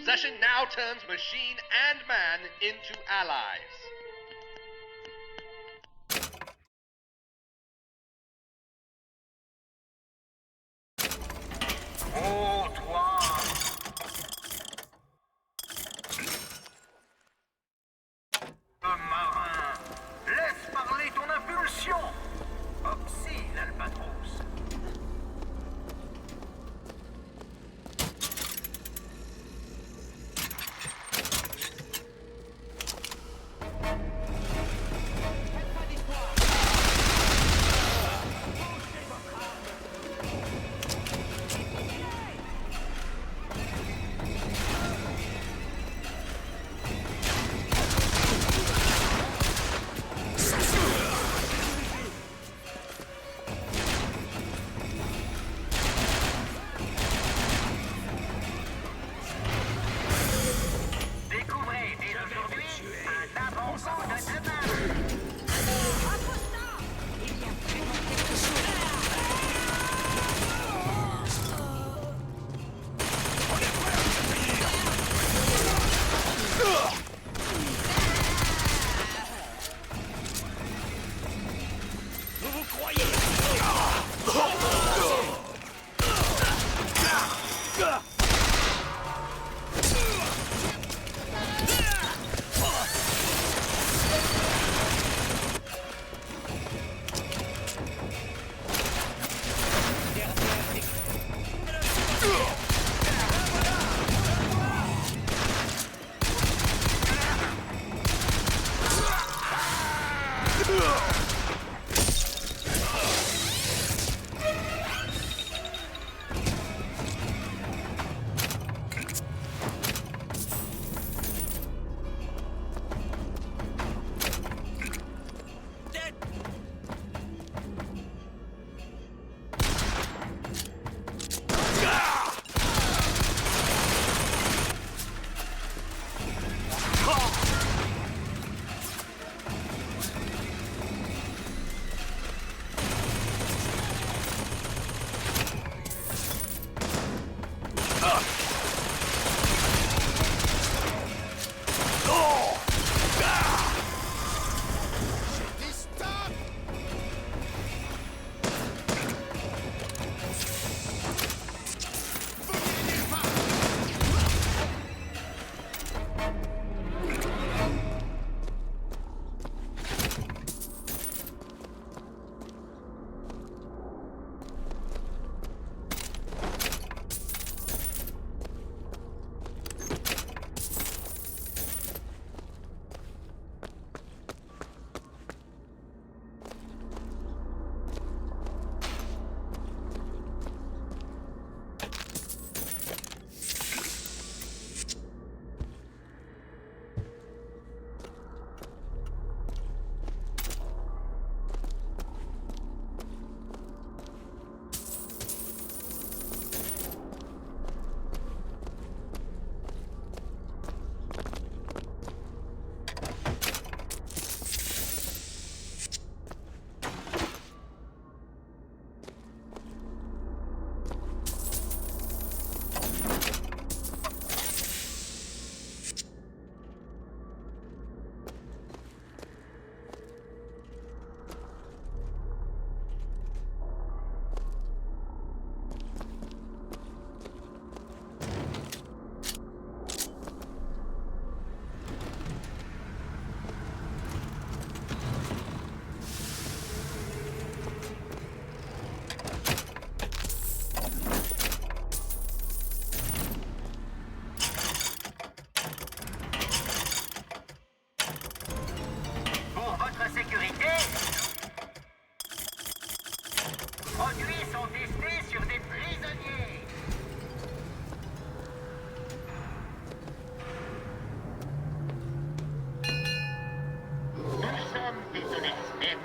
Possession now turns machine and man into allies. Oh, toi! Marin! Laisse parler ton impulsion! Obscene, Albatros!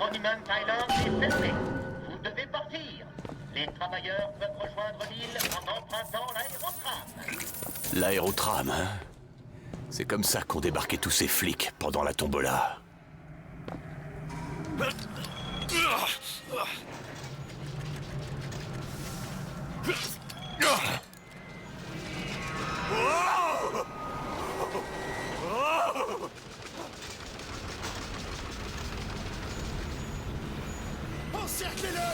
Monument Island est fermé. Vous devez partir. Les travailleurs peuvent rejoindre l'île en empruntant l'aérotram. L'aérotram, hein? C'est comme ça qu'ont débarqué tous ces flics pendant la tombola. Encerclez-le!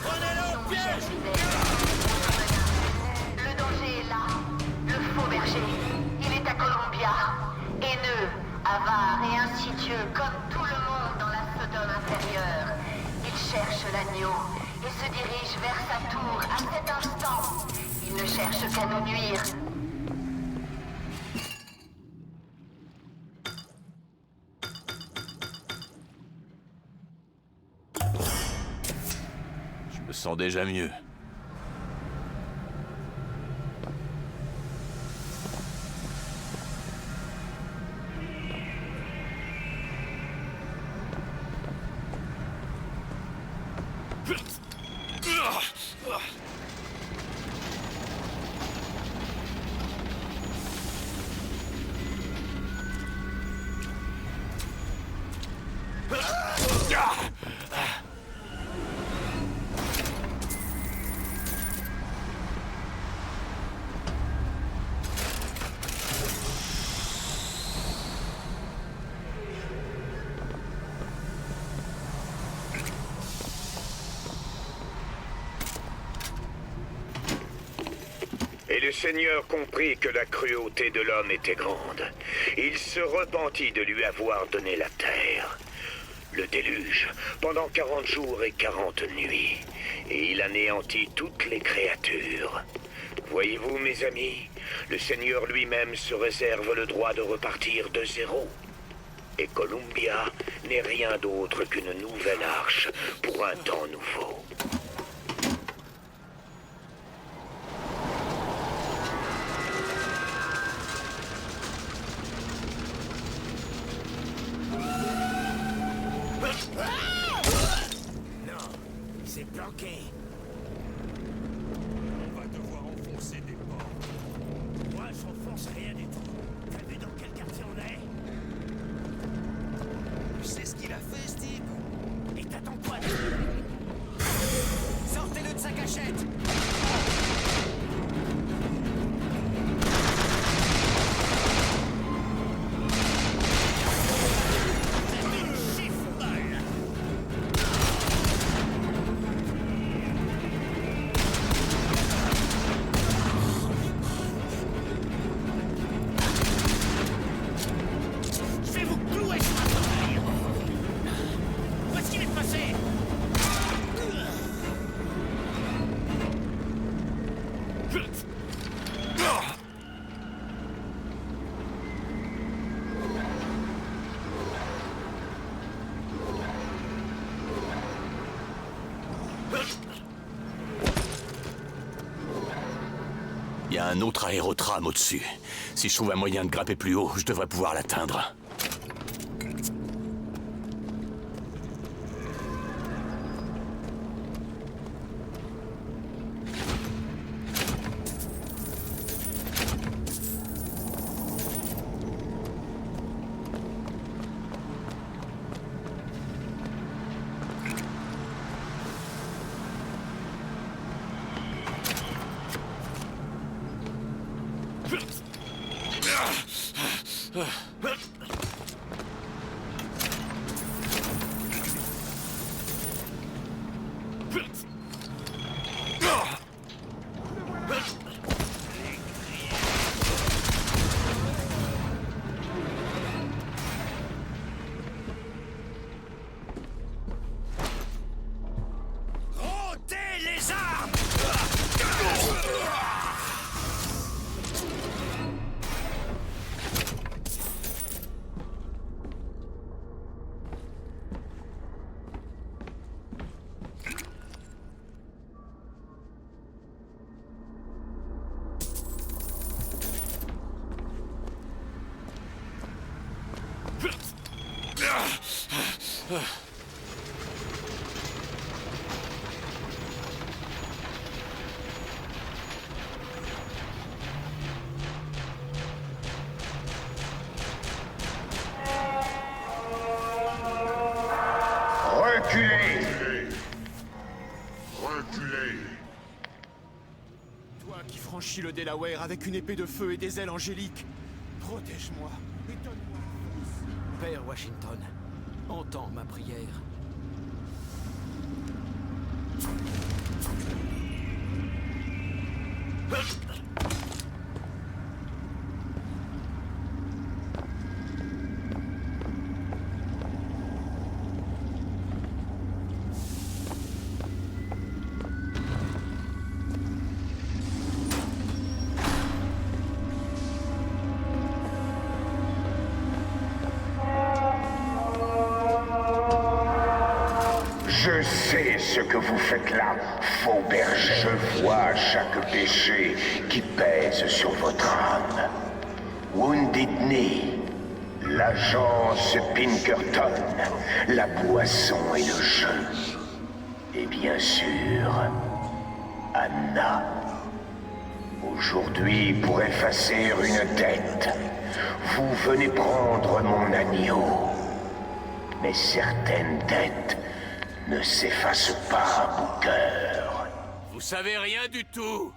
Prenez-le au piège! Le danger est là. Le faux berger. Il est à Columbia. Haineux, avare et insidieux comme tout le monde dans la Sodome inférieure. Il cherche l'agneau et se dirige vers sa tour à cet instant. Il ne cherche qu'à nous nuire. Je me sens déjà mieux. Et le Seigneur comprit que la cruauté de l'homme était grande. Il se repentit de lui avoir donné la terre. Le déluge, pendant 40 jours et 40 nuits. Et il anéantit toutes les créatures. Voyez-vous, mes amis, le Seigneur lui-même se réserve le droit de repartir de zéro. Et Columbia n'est rien d'autre qu'une nouvelle arche pour un temps nouveau. Non, il s'est planqué. On va devoir enfoncer des portes. Moi, j'enfonce rien du tout. T'as vu dans quel quartier on est? Tu sais ce qu'il a fait, Steve? Et t'attends quoi? Sortez-le de sa cachette! Il y a un autre aérotram au-dessus. Si je trouve un moyen de grimper plus haut, je devrais pouvoir l'atteindre. Ôtez les armes! Reculez! Reculez! Toi qui franchis le Delaware avec une épée de feu et des ailes angéliques, protège-moi et donne-moi la force. Père Washington, entends ma prière. Je sais ce que vous faites là, faux berger. Je vois chaque péché qui pèse sur votre âme. Wounded Knee, l'agence Pinkerton, la boisson et le jeu. Et bien sûr, Anna. Aujourd'hui, pour effacer une dette, vous venez prendre mon agneau. Mais certaines dettes ne s'effacent pas, Booker. Vous savez rien du tout.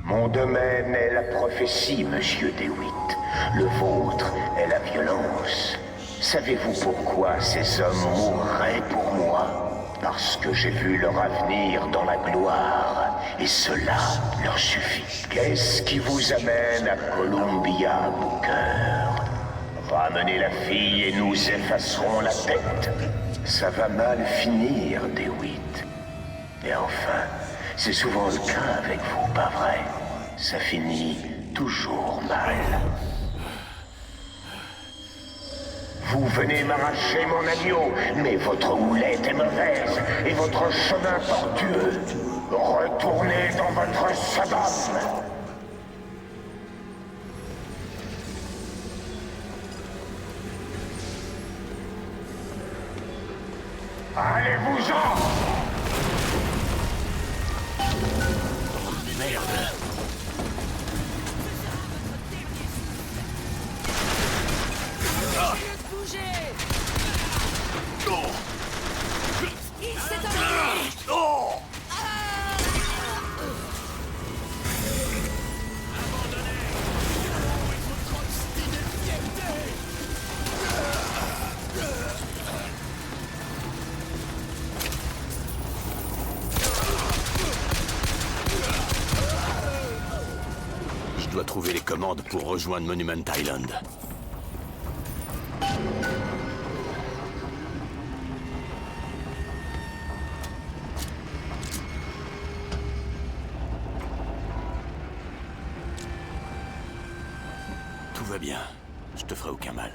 Mon domaine est la prophétie, monsieur DeWitt. Le vôtre est la violence. Savez-vous pourquoi ces hommes mourraient pour moi? Parce que j'ai vu leur avenir dans la gloire, et cela leur suffit. Qu'est-ce qui vous amène à Columbia, Booker? Ramenez la fille et nous effacerons la tête. Ça va mal finir, DeWitt. Et enfin, c'est souvent le cas avec vous, pas vrai? Ça finit toujours mal. Vous venez m'arracher mon agneau, mais votre houlette est mauvaise et votre chemin tortueux. Retournez dans votre Sodome. Allez-vous-en! Merde. Il s'est envolé. Je dois trouver les commandes pour rejoindre Monument Island. Tout va bien. Je te ferai aucun mal.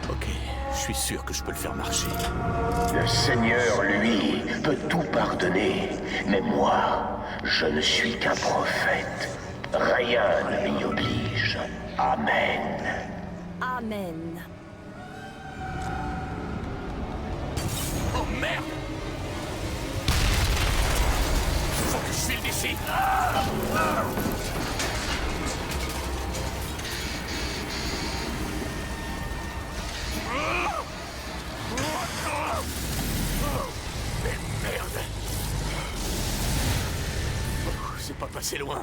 Ok, je suis sûr que je peux le faire marcher. Le Seigneur, lui, peut tout pardonner. Mais moi, je ne suis qu'un prophète. Rien ne m'y oblige. Amen. Amen. Oh merde! Faut que je file d'ici! Mais merde! Oh, c'est pas passé loin.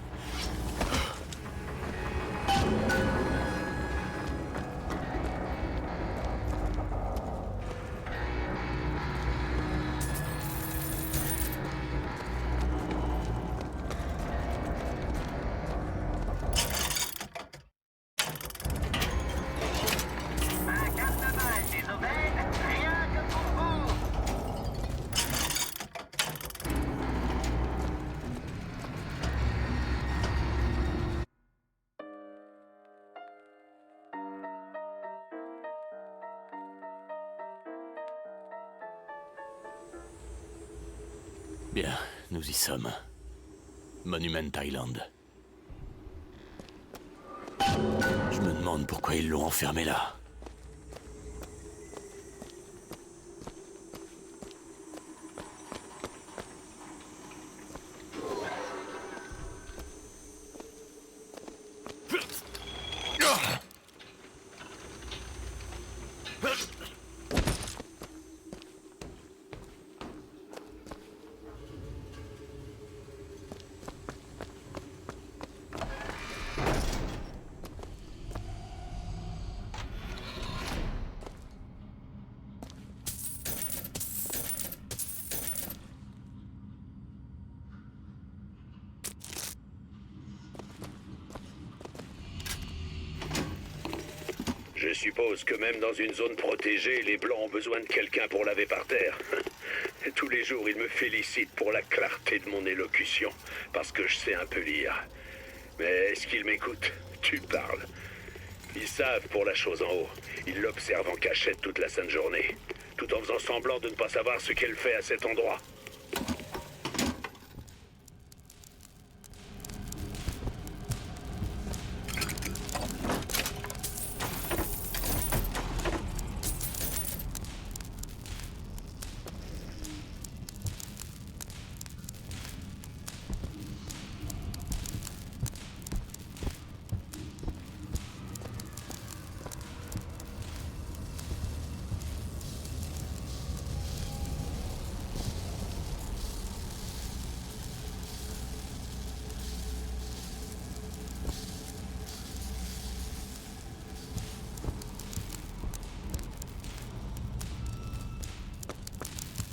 Un carnaval des aubaines, rien que pour vous. Bien, nous y sommes. Monument Island. Je me demande pourquoi ils l'ont enfermé là. Je suppose que même dans une zone protégée, les Blancs ont besoin de quelqu'un pour laver par terre. Tous les jours, ils me félicitent pour la clarté de mon élocution, parce que je sais un peu lire. Mais est-ce qu'ils m'écoutent? Tu parles. Ils savent pour la chose en haut. Ils l'observent en cachette toute la sainte journée, tout en faisant semblant de ne pas savoir ce qu'elle fait à cet endroit.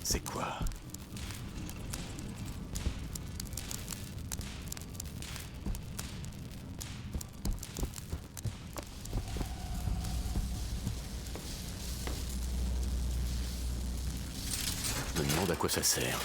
C'est quoi? Je me demande à quoi ça sert.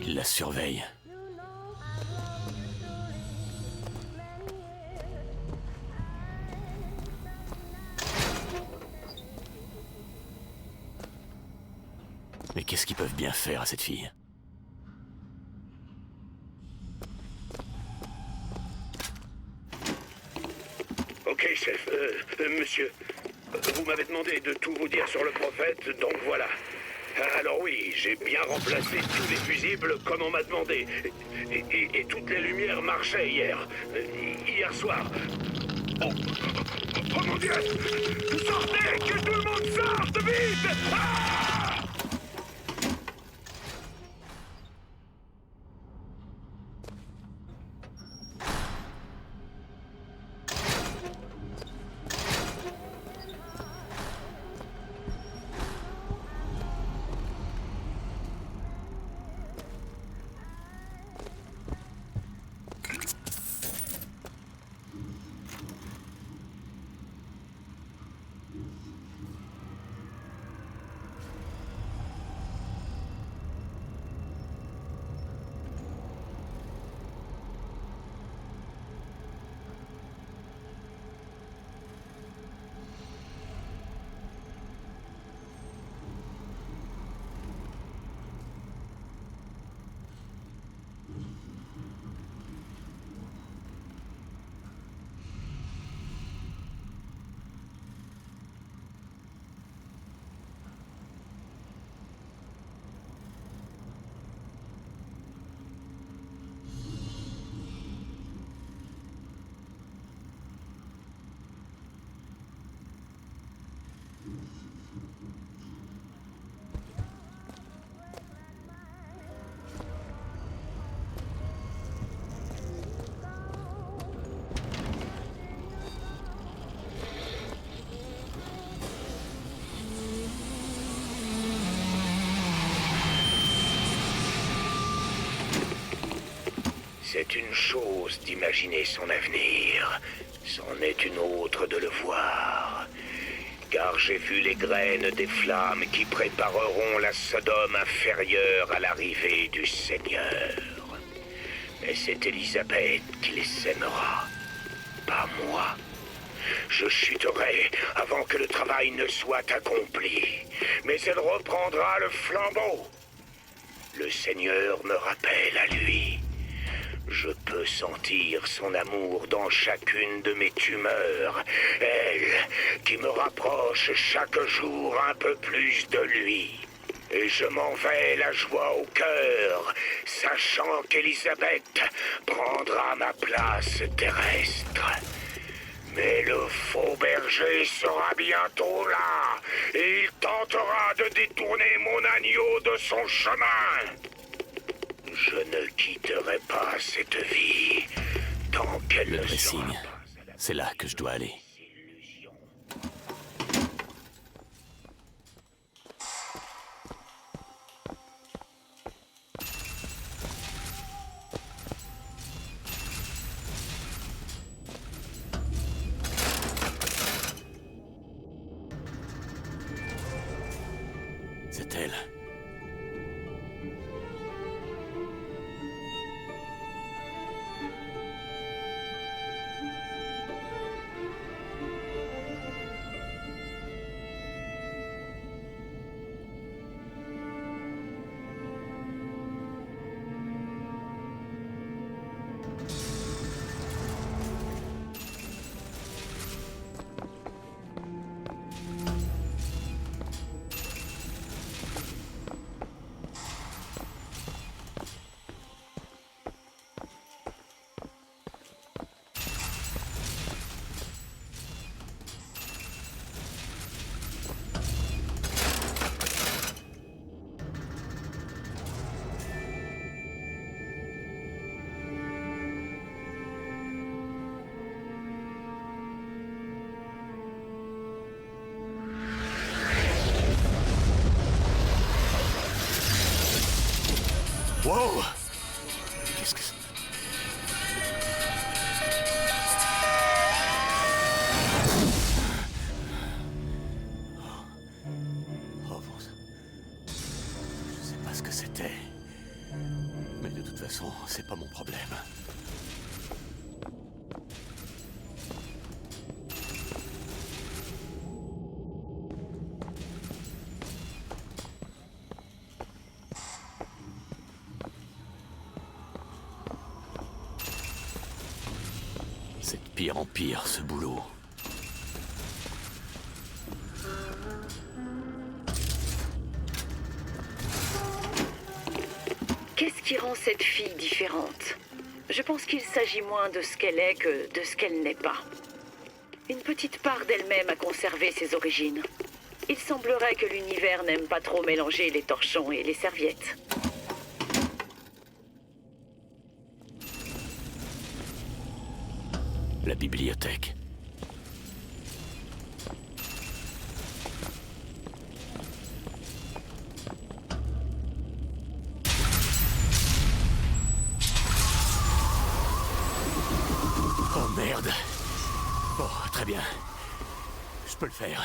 Il la surveille. Mais qu'est-ce qu'ils peuvent bien faire à cette fille? Ok, chef. Monsieur, vous m'avez demandé de tout vous dire sur le prophète, donc voilà. Alors oui, j'ai bien remplacé tous les fusibles comme on m'a demandé. Et toutes les lumières marchaient hier. Hier soir. Oh mon Dieu! Sortez! Que tout le monde sorte! Vite! Ah! C'est une chose d'imaginer son avenir, c'en est une autre de le voir. Car j'ai vu les graines des flammes qui prépareront la Sodome inférieure à l'arrivée du Seigneur. Mais c'est Elisabeth qui les sèmera, pas moi. Je chuterai avant que le travail ne soit accompli, mais elle reprendra le flambeau. Le Seigneur me rappelle à lui. Je peux sentir son amour dans chacune de mes tumeurs, elle qui me rapproche chaque jour un peu plus de lui. Et je m'en vais la joie au cœur, sachant qu'Elisabeth prendra ma place terrestre. Mais le faux berger sera bientôt là, et il tentera de détourner mon agneau de son chemin. Je ne quitterai pas cette vie tant qu'elle Le ne vrai sera signe. pas C'est là que je dois aller. illusion. C'est elle. Wow! Qu'est-ce que c'est? Oh bon sang. Je sais pas ce que c'était. Mais de toute façon, c'est pas mon problème. C'est de pire en pire, ce boulot. Qu'est-ce qui rend cette fille différente? Je pense qu'il s'agit moins de ce qu'elle est que de ce qu'elle n'est pas. Une petite part d'elle-même a conservé ses origines. Il semblerait que l'univers n'aime pas trop mélanger les torchons et les serviettes. La bibliothèque. Oh merde. Bon, très bien. Je peux le faire.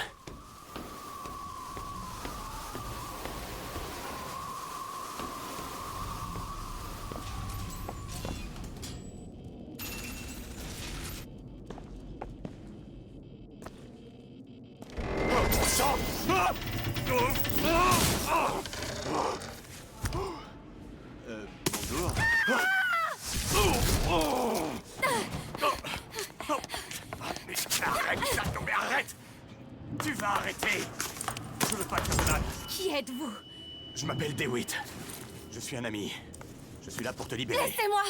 Bonjour. Mais arrête, ça tombe, arrête! Tu vas arrêter! Je veux pas te faire mal. Qui êtes-vous? Je m'appelle DeWitt. Je suis un ami. Je suis là pour te libérer. Laissez-moi!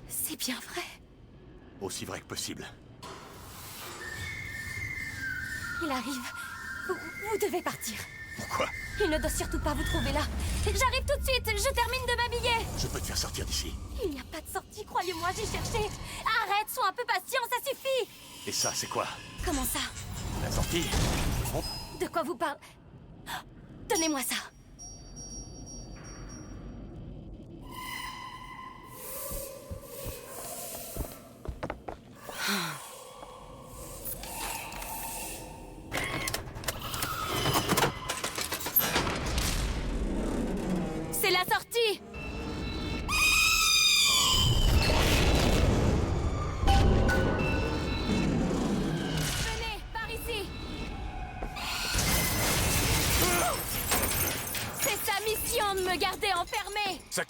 C'est bien vrai. Aussi vrai que possible. Il arrive. Vous devez partir. Pourquoi? Il ne doit surtout pas vous trouver là. J'arrive tout de suite. Je termine de m'habiller. Je peux te faire sortir d'ici. Il n'y a pas de sortie, croyez-moi, j'ai cherché. Arrête, sois un peu patient, ça suffit. Et ça, c'est quoi? Comment ça? La sortie? De quoi vous parlez? Donnez-moi ça.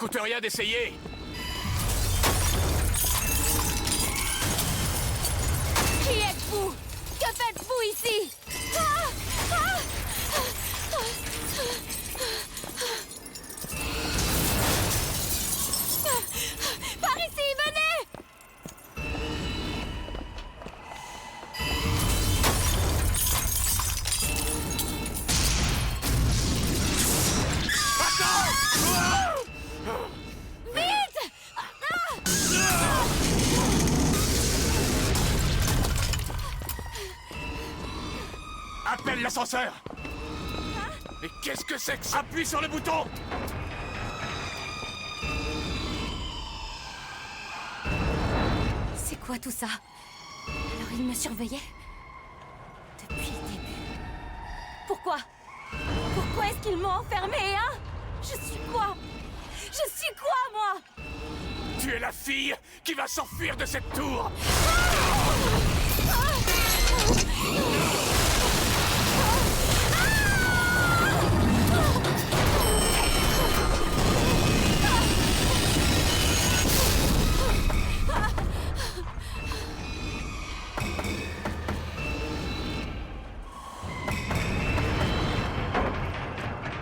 coûte rien d'essayer. Qui êtes-vous? Que faites-vous ici? Par ici, venez! Vite! Appelle l'ascenseur. Mais qu'est-ce que c'est que ça? Appuie sur le bouton. C'est quoi tout ça? Alors il me surveillait? Depuis le début. Pourquoi? Pourquoi est-ce qu'ils m'ont enfermé, hein? Je suis quoi? Je suis quoi, moi? Tu es la fille qui va s'enfuir de cette tour.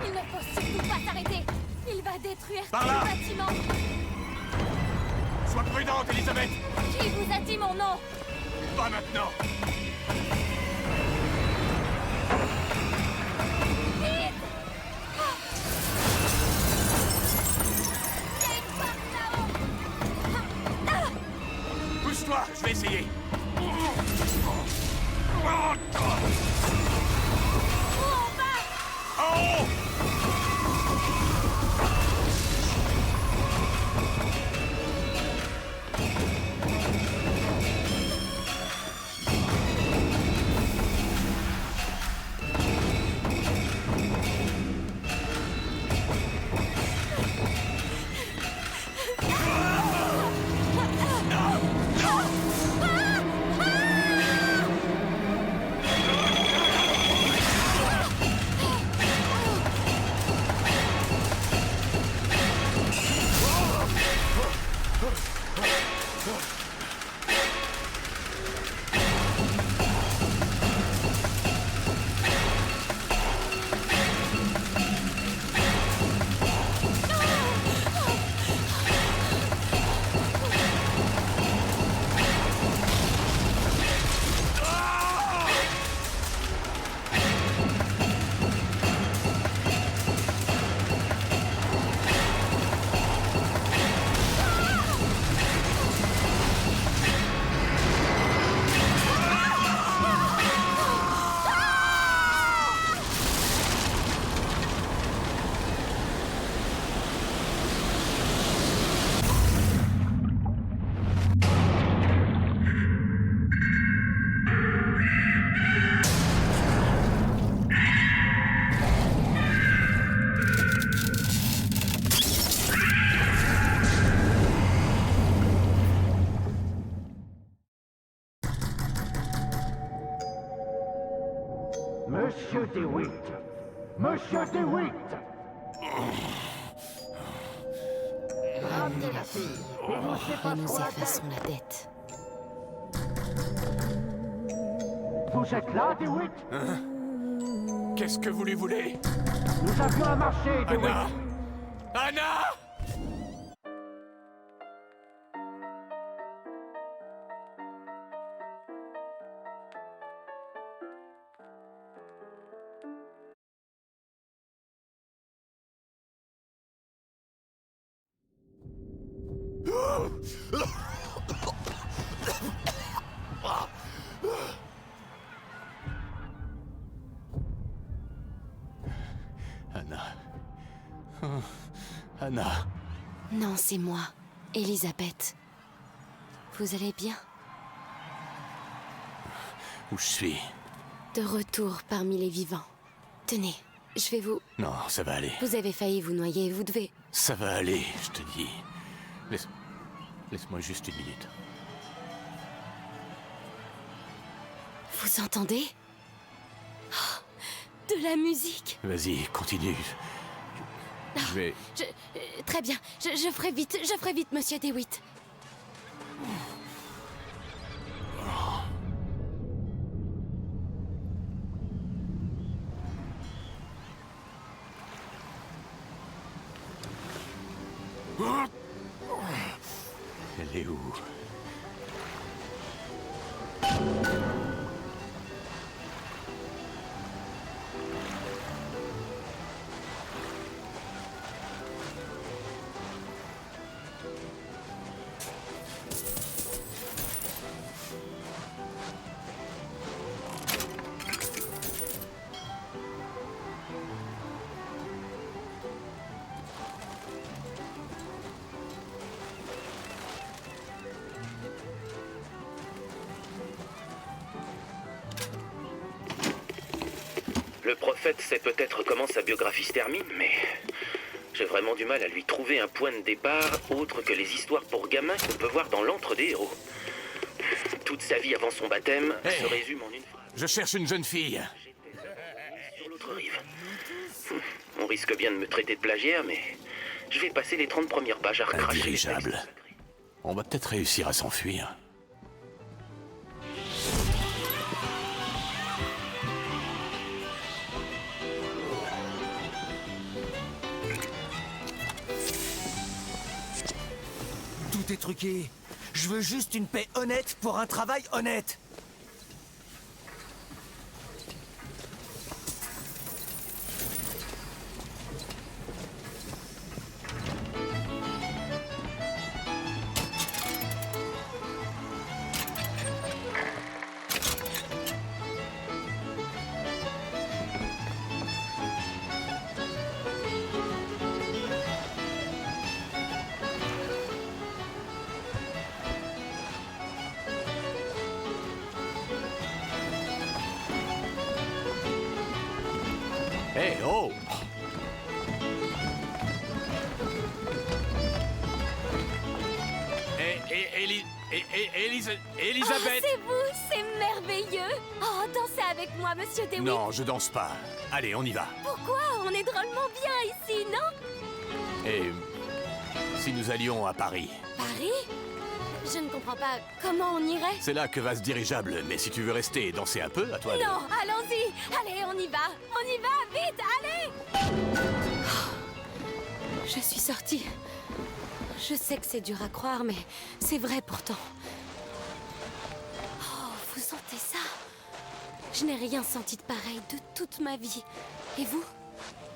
Il ne faut surtout pas s'arrêter. Il va détruire Par tout là. le bâtiment. Sois prudente, Elisabeth. Qui vous a dit mon nom? Pas maintenant. Vite! Il y a une porte là-haut. Pousse-toi, je vais essayer. Où on va? En haut. Monsieur DeWitt! Monsieur DeWitt! Ramenez la fille et nous effaçons la dette. Vous êtes là, DeWitt? Qu'est-ce que vous lui voulez? Nous avions un marché, DeWitt! Anna! Anna! Anna. Oh, Anna. Non, c'est moi, Elisabeth. Vous allez bien? Où je suis? De retour parmi les vivants. Tenez, je vais vous... Non, ça va aller. Vous avez failli vous noyer, vous devez... Ça va aller, je te dis. Laisse-moi juste une minute. Vous entendez? Oh, de la musique. Vas-y, continue. Je vais... Très bien. Je ferai vite, monsieur DeWitt. Elle est où? Le prophète sait peut-être comment sa biographie se termine, mais j'ai vraiment du mal à lui trouver un point de départ autre que les histoires pour gamins qu'on peut voir dans l'antre des héros. Toute sa vie avant son baptême se résume en une phrase. Je cherche une jeune fille. Sur l'autre rive. On risque bien de me traiter de plagiaire, mais je vais passer les 30 premières pages à recracher. Un dirigeable. On va peut-être réussir à s'enfuir. Tout est truqué. Je veux juste une paie honnête pour un travail honnête. Hey, oh! Elisabeth! C'est vous, c'est merveilleux. Oh, dansez avec moi, monsieur DeWitt. Non, je danse pas. Allez, on y va. Pourquoi? On est drôlement bien ici, non? Et si nous allions à Paris? Paris? Je ne comprends pas. Comment on irait? C'est là que va ce dirigeable, mais si tu veux rester et danser un peu, à toi de... Non, allons-y. Allez, on y va. On y va, vite, allez. Je suis sortie. Je sais que c'est dur à croire, mais c'est vrai pourtant. Oh, vous sentez ça? Je n'ai rien senti de pareil de toute ma vie. Et vous?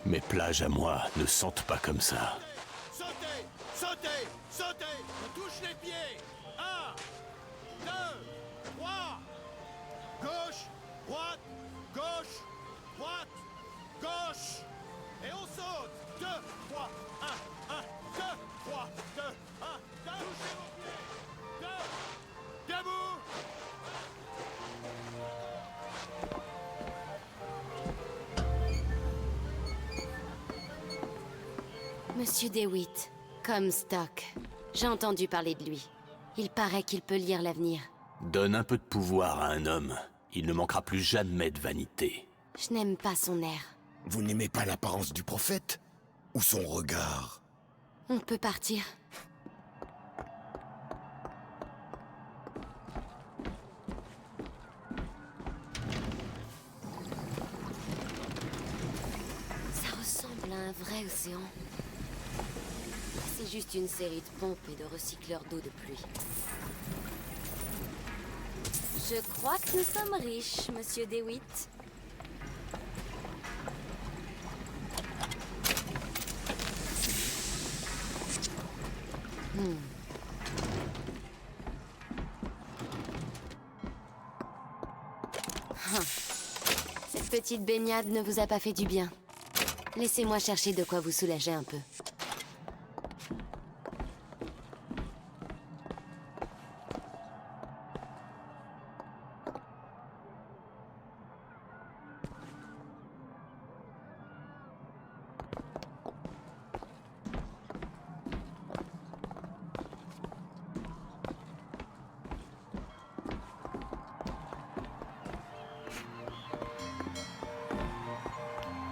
Mes plages à moi ne sentent pas comme ça. Sautez! Sautez! Sautez! On touche les pieds! 1, 2, 3. Gauche, droite, gauche, droite, gauche. Et on saute. 2, 3, 1, 1, 2, 3, 2, 1, 2. Touchez vos pieds. 2. Debout. Monsieur DeWitt, Comstock. J'ai entendu parler de lui. Il paraît qu'il peut lire l'avenir. Donne un peu de pouvoir à un homme. Il ne manquera plus jamais de vanité. Je n'aime pas son air. Vous n'aimez pas l'apparence du prophète? Ou son regard? On peut partir. Ça ressemble à un vrai océan. C'est juste une série de pompes et de recycleurs d'eau de pluie. Je crois que nous sommes riches, monsieur DeWitt. Cette petite baignade ne vous a pas fait du bien. Laissez-moi chercher de quoi vous soulager un peu.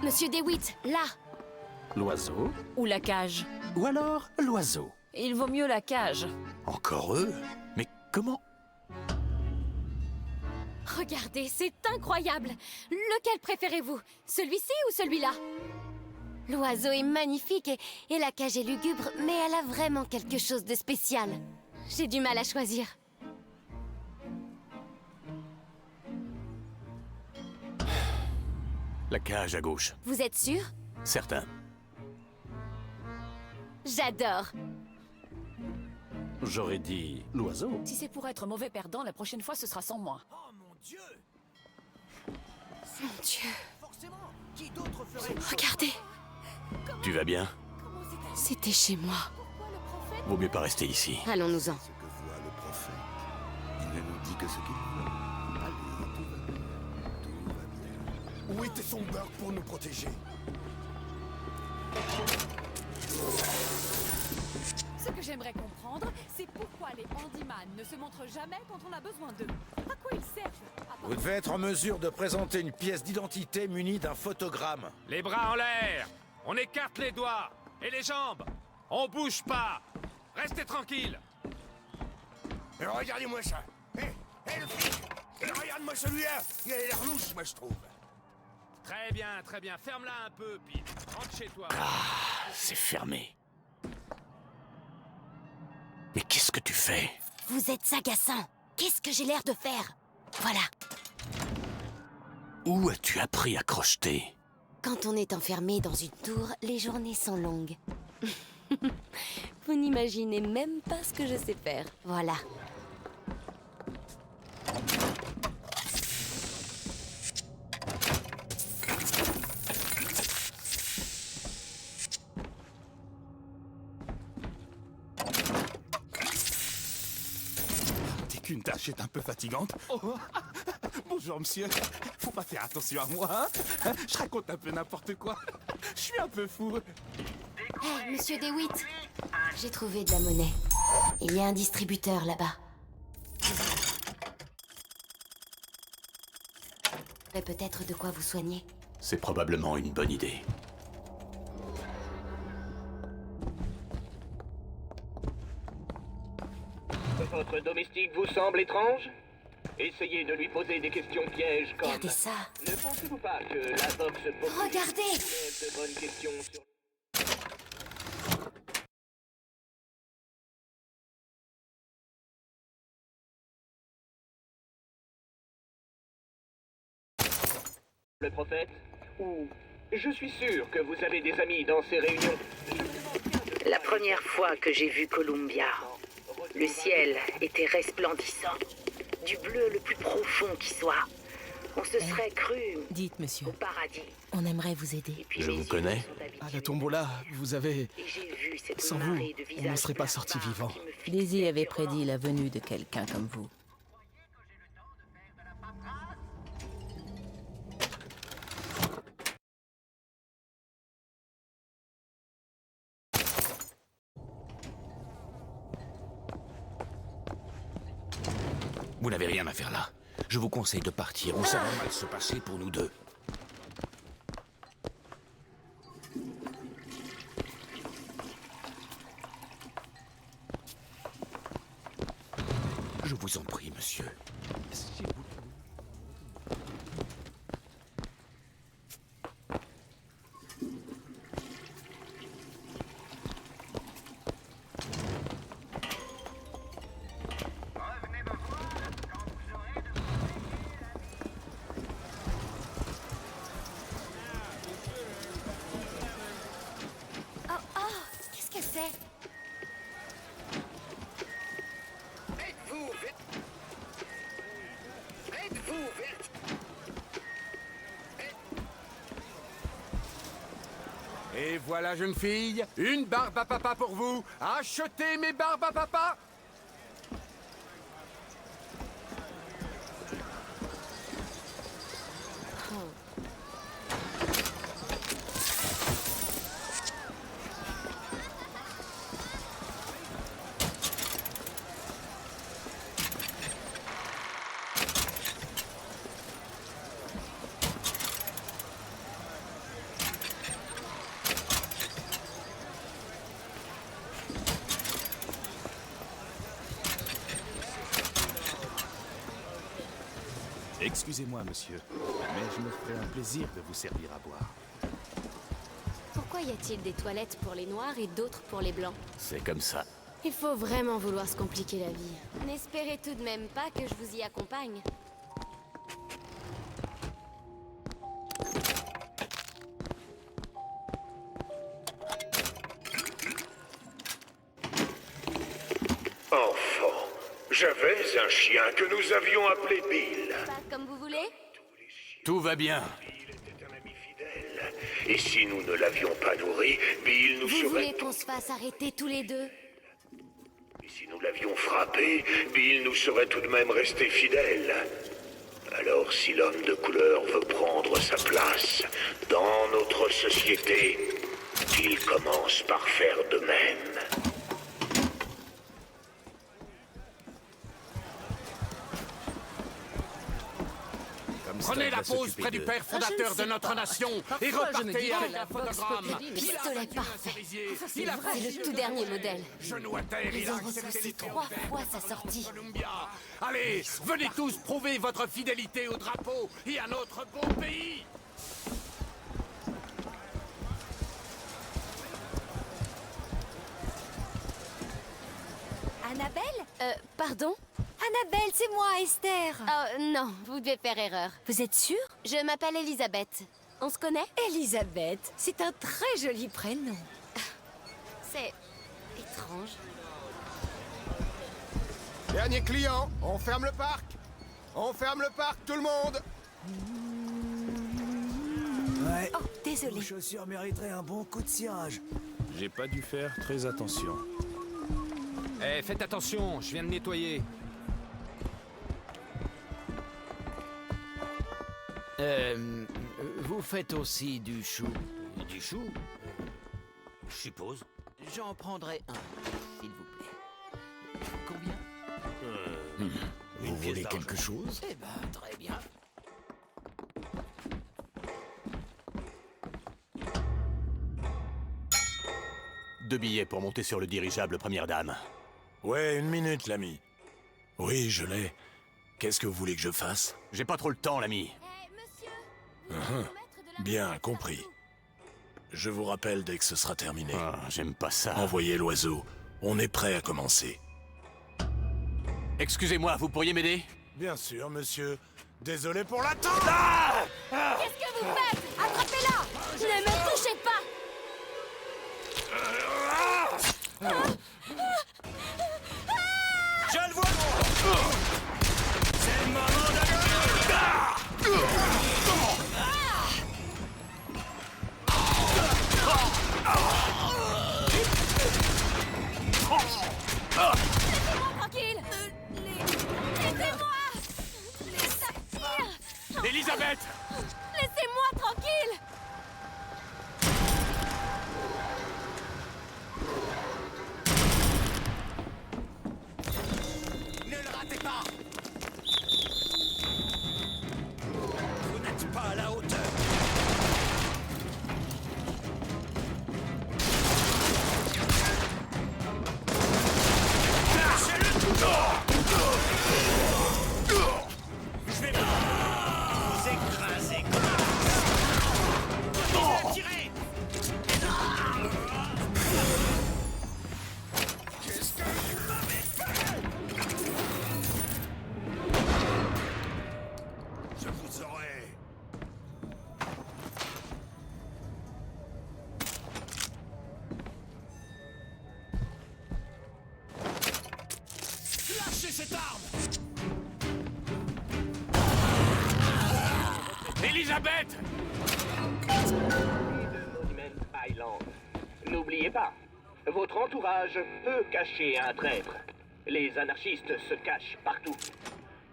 Monsieur DeWitt, là! L'oiseau? Ou la cage? Ou alors l'oiseau? Il vaut mieux la cage. Encore eux? Mais comment? Regardez, c'est incroyable! Lequel préférez-vous? Celui-ci ou celui-là? L'oiseau est magnifique et la cage est lugubre, mais elle a vraiment quelque chose de spécial. J'ai du mal à choisir. La cage à gauche. Vous êtes sûr? Certain. J'adore. J'aurais dit l'oiseau. Si c'est pour être mauvais perdant, la prochaine fois ce sera sans moi. Oh mon Dieu! Mon Dieu. Forcément, qui d'autre ferait... Regardez, Tu vas bien? c'était chez moi. Vaut mieux pas rester ici. Allons-nous-en. Ce que voit le prophète, il ne nous dit que ce qu'il voit. Allez, tout va bien. Tout va bien. Où était son beurre pour nous protéger? Ce que j'aimerais comprendre, c'est pourquoi les handyman ne se montrent jamais quand on a besoin d'eux. À quoi ils servent? Vous devez être en mesure de présenter une pièce d'identité munie d'un photogramme. Les bras en l'air. On écarte les doigts. Et les jambes. On bouge pas. Restez tranquille. Mais regardez-moi ça. Hé, le flic. Regarde-moi celui-là. Il a l'air louche, moi, je trouve. Très bien. Ferme-la un peu, puis rentre chez toi. Ah, c'est fermé. Mais qu'est-ce que tu fais? Vous êtes agaçant. Qu'est-ce que j'ai l'air de faire? Voilà. Où as-tu appris à crocheter? Quand on est enfermé dans une tour, les journées sont longues. Vous n'imaginez même pas ce que je sais faire. Voilà. Dès qu'une tâche est un peu fatigante... Oh. Bonjour, monsieur. Faut pas faire attention à moi, hein? Je raconte un peu n'importe quoi. Je suis un peu fou. Hé, monsieur DeWitt, j'ai trouvé de la monnaie. Il y a un distributeur là-bas. Et peut-être de quoi vous soigner. C'est probablement une bonne idée. Votre domestique vous semble étrange? Essayez de lui poser des questions pièges comme... Regardez ça. Ne pensez-vous pas que la boxe populaire Regardez! soulève de bonnes questions sur... le prophète? Ou... Je suis sûr que vous avez des amis dans ces réunions. La première fois que j'ai vu Columbia, le ciel était resplendissant, du bleu le plus profond qui soit. On se serait cru dites, monsieur, au paradis. On aimerait vous aider. Je vous connais. À la tombola, vous avez... Sans vous, on ne serait pas sorti vivant. Daisy avait prédit la venue de quelqu'un comme vous. Vous n'avez rien à faire là. Je vous conseille de partir ou ça va mal se passer pour nous deux. Je vous en prie, monsieur. Qu'est-ce que c'est? Et voilà, jeune fille, une barbe à papa pour vous. Achetez mes barbes à papa. Excusez-moi, monsieur, mais je me ferai un plaisir de vous servir à boire. Pourquoi y a-t-il des toilettes pour les noirs et d'autres pour les blancs? C'est comme ça. Il faut vraiment vouloir se compliquer la vie. N'espérez tout de même pas que je vous y accompagne. Enfant, j'avais un chien que nous avions appelé Bill. Pas comme vous voulez? Tout va bien. Et si nous ne l'avions pas nourri, Bill nous Vous serait... voulez qu'on se fasse arrêter tous les deux? Et si nous l'avions frappé, Bill nous serait tout de même resté fidèle. Alors si l'homme de couleur veut prendre sa place dans notre société, qu'il commence par faire de même. Prenez la pause près du père fondateur de notre nation et repartez avec un photogramme. Pistolet parfait. C'est le tout dernier modèle. Genou à terre, Ils ont recensé 3 fois sa sortie. Allez, venez tous prouver votre fidélité au drapeau et à notre beau pays. Annabelle? Pardon? Annabelle, c'est moi, Esther. Oh, non, vous devez faire erreur. Vous êtes sûre? Je m'appelle Elisabeth. On se connaît? Elisabeth, c'est un très joli prénom. C'est étrange. Dernier client, on ferme le parc. On ferme le parc, tout le monde. Ouais. Oh, désolé. Vos chaussures mériteraient un bon coup de cirage. J'ai pas dû faire très attention. Eh, faites attention, je viens de nettoyer. Vous faites aussi du chou. Du chou? Je suppose. J'en prendrai un, s'il vous plaît. Combien? Vous voulez quelque chose? Eh ben, très bien. Deux billets pour monter sur le dirigeable première dame. Ouais, une minute, l'ami. Oui, je l'ai. Qu'est-ce que vous voulez que je fasse? J'ai pas trop le temps, l'ami. Bien, compris. Je vous rappelle dès que ce sera terminé. Ah, j'aime pas ça. Envoyez l'oiseau. On est prêt à commencer. Excusez-moi, vous pourriez m'aider? Bien sûr, monsieur. Désolé pour l'attente. Qu'est-ce que vous faites? Attrapez-la! Ne me touchez pas! Je le vois. C'est le moment Laissez-moi tranquille! Laissez-moi! Ça tire! Elisabeth! Laissez-moi tranquille! Ne le ratez pas. Vous n'êtes pas à la hauteur. Je vais vous écraser. Tirez. Qu'est-ce que vous m'avez fait? Je vous aurai. Lâchez cette arme. Elisabeth! Monument Island. N'oubliez pas, votre entourage peut cacher un traître. Les anarchistes se cachent partout.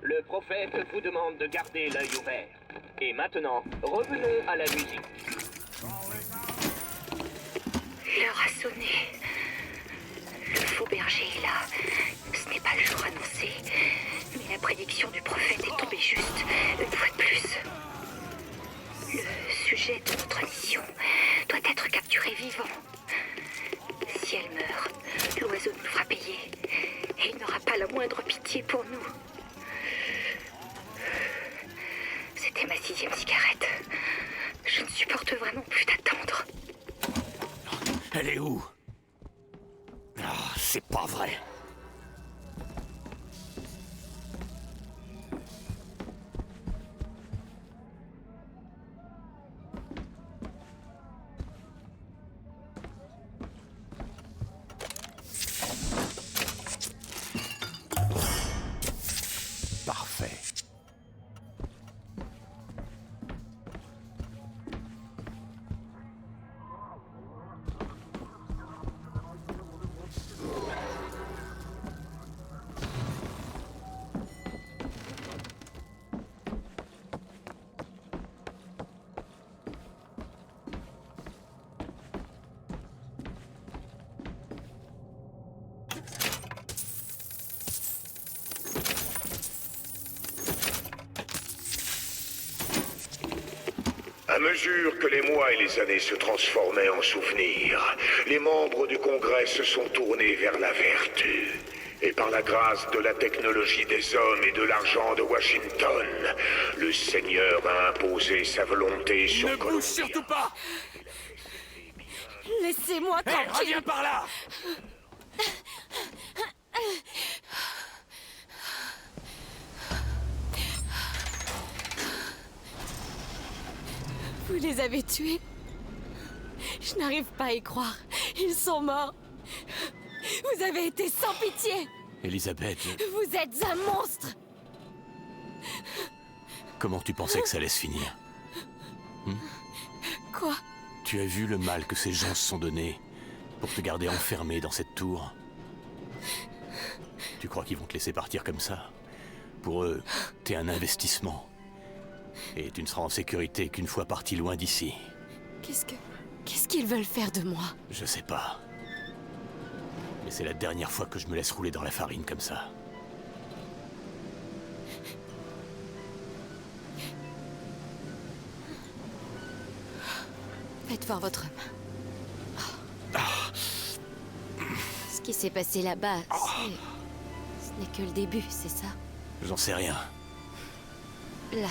Le prophète vous demande de garder l'œil ouvert. Et maintenant, revenons à la musique. L'heure a sonné. Le faux berger est là. Ce n'est pas le jour annoncé. Mais la prédiction du prophète est tombée juste, une fois de plus. Le sujet de notre mission doit être capturé vivant. Si elle meurt, l'oiseau nous fera payer. Et il n'aura pas la moindre pitié pour nous. supporte vraiment plus d'attendre. Elle est où? Ah, c'est pas vrai. Parfait. À mesure que les mois et les années se transformaient en souvenirs, les membres du Congrès se sont tournés vers la vertu. Et par la grâce de la technologie des hommes et de l'argent de Washington, le Seigneur a imposé sa volonté sur Columbia. Ne bouge surtout pas! Laissez-moi tranquille. Reviens par là! Vous les avez tués? Je n'arrive pas à y croire. Ils sont morts. Vous avez été sans pitié. Elisabeth, Vous êtes un monstre. comment tu pensais que ça allait se finir? Quoi? Tu as vu le mal que ces gens se sont donné pour te garder enfermé dans cette tour? Tu crois qu'ils vont te laisser partir comme ça? Pour eux, t'es un investissement. Et tu ne seras en sécurité qu'une fois parti loin d'ici. Qu'est-ce qu'ils veulent faire de moi? Je sais pas. Mais c'est la dernière fois que je me laisse rouler dans la farine comme ça. Faites voir votre main. Ce qui s'est passé là-bas, ce n'est que le début, c'est ça? J'en sais rien. Là.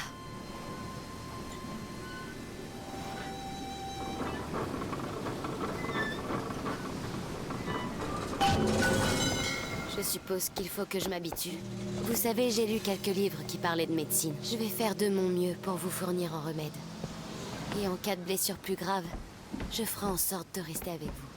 Je suppose qu'il faut que je m'habitue. Vous savez, j'ai lu quelques livres qui parlaient de médecine. Je vais faire de mon mieux pour vous fournir un remède. Et en cas de blessure plus grave, je ferai en sorte de rester avec vous.